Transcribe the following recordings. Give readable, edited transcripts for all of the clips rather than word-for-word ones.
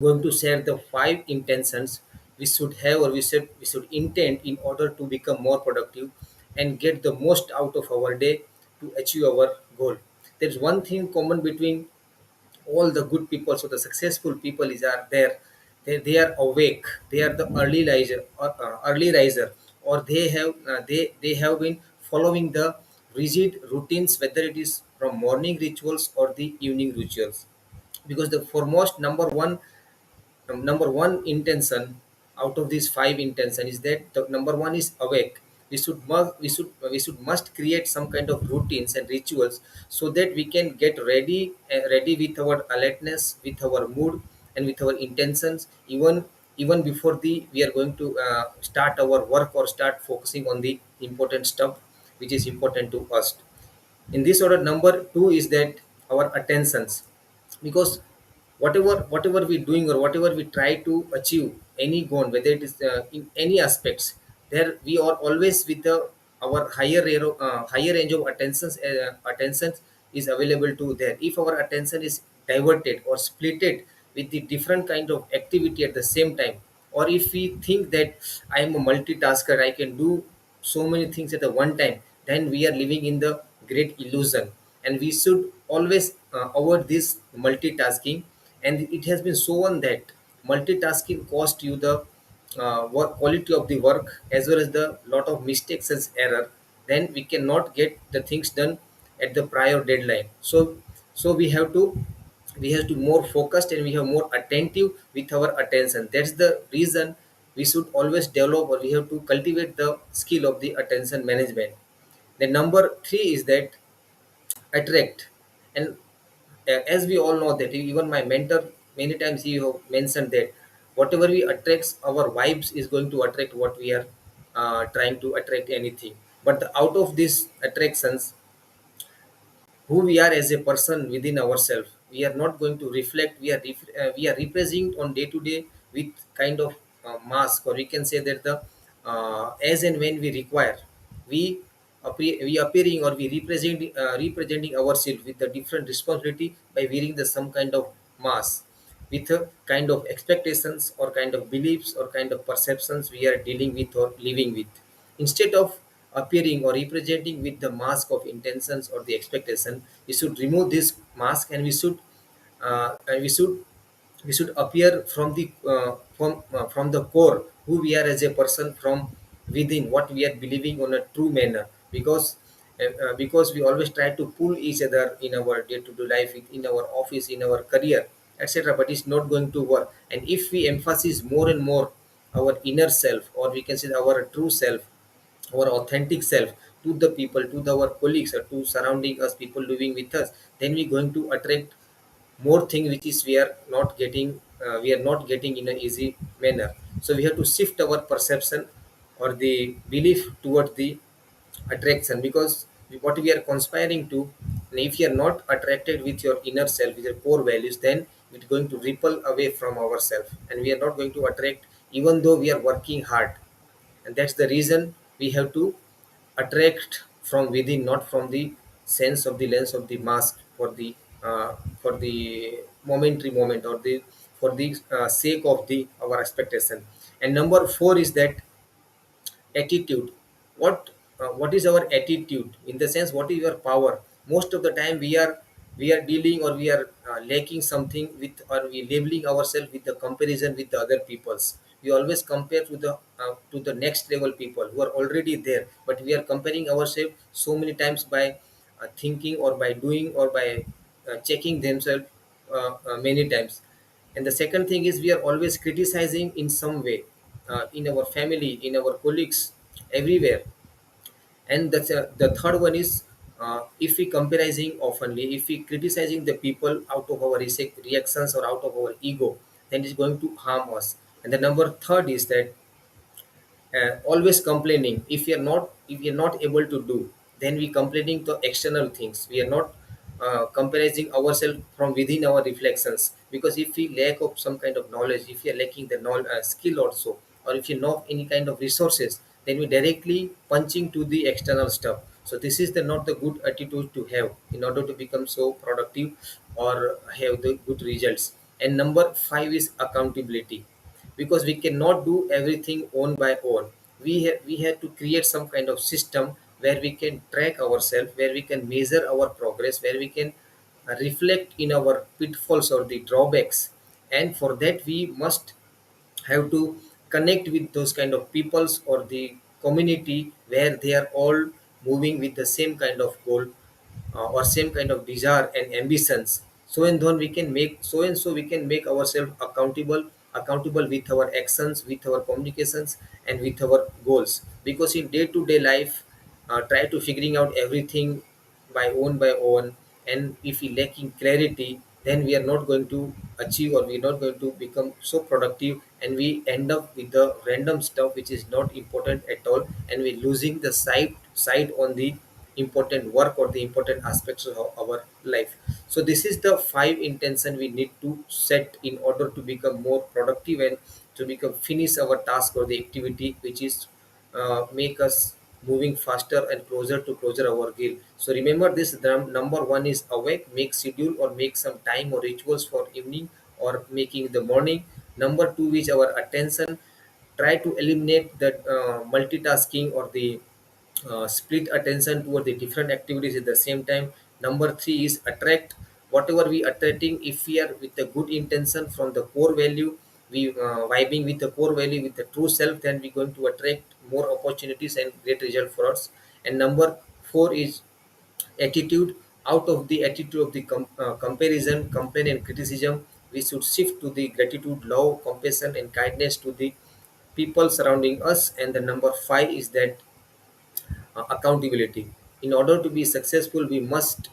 going to share the five intentions we should have, or we should intend in order to become more productive and get the most out of our day to achieve our goal. There's one thing common between all the good people, so the successful people is are there. They are awake, they are the early riser, or they have been following the rigid routines, whether it is from morning rituals or the evening rituals. Because the foremost number one intention out of these five intention is that the number one is awake. We should must create some kind of routines and rituals so that we can get ready with our alertness, with our mood, and with our intentions, even before the we are going to start our work or start focusing on the important stuff which is important to us. In this order, number two is that our attentions. Because whatever we doing or whatever we try to achieve any goal, whether it is in any aspects, there we are always with the our higher range of attentions is available to there. If our attention is diverted or splitted with the different kind of activity at the same time, or if we think that I am a multitasker, I can do so many things at the one time, then we are living in the great illusion. And we should always avoid this multitasking. And it has been shown that multitasking cost you the work, quality of the work, as well as the lot of mistakes and error. Then we cannot get the things done at the prior deadline. So we have to more focused, and we have more attentive with our attention. That's the reason we should always develop, or we have to cultivate the skill of the attention management. The number three is that attract. And as we all know that even my mentor many times he have mentioned that whatever we attracts, our vibes is going to attract what we are trying to attract anything. But out of these attractions, who we are as a person within ourselves, we are not going to reflect. We are representing on day to day with kind of mask, or we can say that the as and when we require, we we appearing, or we representing ourselves with the different responsibility by wearing the some kind of mask, with a kind of expectations or kind of beliefs or kind of perceptions we are dealing with or living with. Instead of appearing or representing with the mask of intentions or the expectation, we should remove this mask, and we should appear from the core, who we are as a person from within, what we are believing on a true manner. Because we always try to pull each other in our day-to-day life, in our office, in our career, etc., but it's not going to work. And if we emphasize more and more our inner self, or we can say our true self, our authentic self, to the people, to our colleagues, or to surrounding us, people living with us, then we're going to attract more thing which is we are not getting in an easy manner. So we have to shift our perception or the belief toward the attraction. Because what we are conspiring to, and if you are not attracted with your inner self, with your core values, then it's going to ripple away from ourselves, and we are not going to attract even though we are working hard. And that's the reason we have to attract from within, not from the sense of the lens of the mask, for the momentary moment, or the for the sake of the our expectation. And number four is that attitude. What is our attitude, in the sense what is your power? Most of the time we are dealing, or we are lacking something with, or we labeling ourselves with the comparison with the other peoples. We always compare to the next level people who are already there, but we are comparing ourselves so many times by thinking, or by doing, or by checking themselves many times. And the second thing is we are always criticizing in some way, in our family, in our colleagues, everywhere. And the third one is, if we comparing oftenly, if we criticizing the people out of our reactions or out of our ego, then it's going to harm us. And the number third is that always complaining. If you're not able to do, then we complaining to external things. We are not comparing ourselves from within our reflections. Because if we lack of some kind of knowledge, if you are lacking the knowledge, skill also, or if you know any kind of resources, then we directly punching to the external stuff. So this is the not the good attitude to have in order to become so productive or have the good results. And number 5 is accountability, because we cannot do everything own by own. We have to create some kind of system where we can track ourselves, where we can measure our progress, where we can reflect in our pitfalls or the drawbacks. And for that we must have to connect with those kind of peoples or the community where they are all moving with the same kind of goal, or same kind of desire and ambitions. So we can make ourselves accountable with our actions, with our communications, and with our goals. Because in day to day life, try to figuring out everything by own, and if we lacking clarity, then we are not going to achieve, or we're not going to become so productive, and we end up with the random stuff which is not important at all, and we're losing the sight on the important work or the important aspects of our life. So this is the five intention we need to set in order to become more productive, and to become finish our task or the activity which is make us moving faster and closer our goal. So remember this, the number one is awake, make schedule or make some time or rituals for evening or making the morning. Number two is our attention, try to eliminate that multitasking or the split attention toward the different activities at the same time. Number three is attract, whatever we attracting, if we are with a good intention from the core value, we vibing with the core value with the true self, then we're going to attract more opportunities and great result for us. And number four is attitude, out of the attitude of the comparison, complaint and criticism, we should shift to the gratitude, love, compassion and kindness to the people surrounding us. And the number five is that accountability. In order to be successful, we must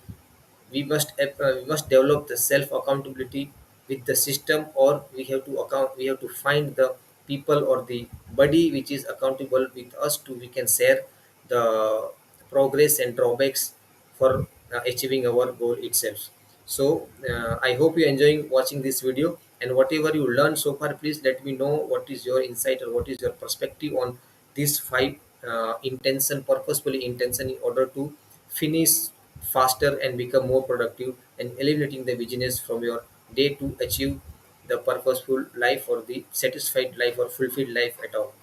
develop the self accountability with the system, or we have to find the people or the body which is accountable with us to we can share the progress and drawbacks for achieving our goal itself. So I hope you're enjoying watching this video, and whatever you learned so far, please let me know what is your insight or what is your perspective on these five intention, purposefully intention, in order to finish faster and become more productive, and eliminating the busyness from your day to achieve the purposeful life or the satisfied life or fulfilled life at all.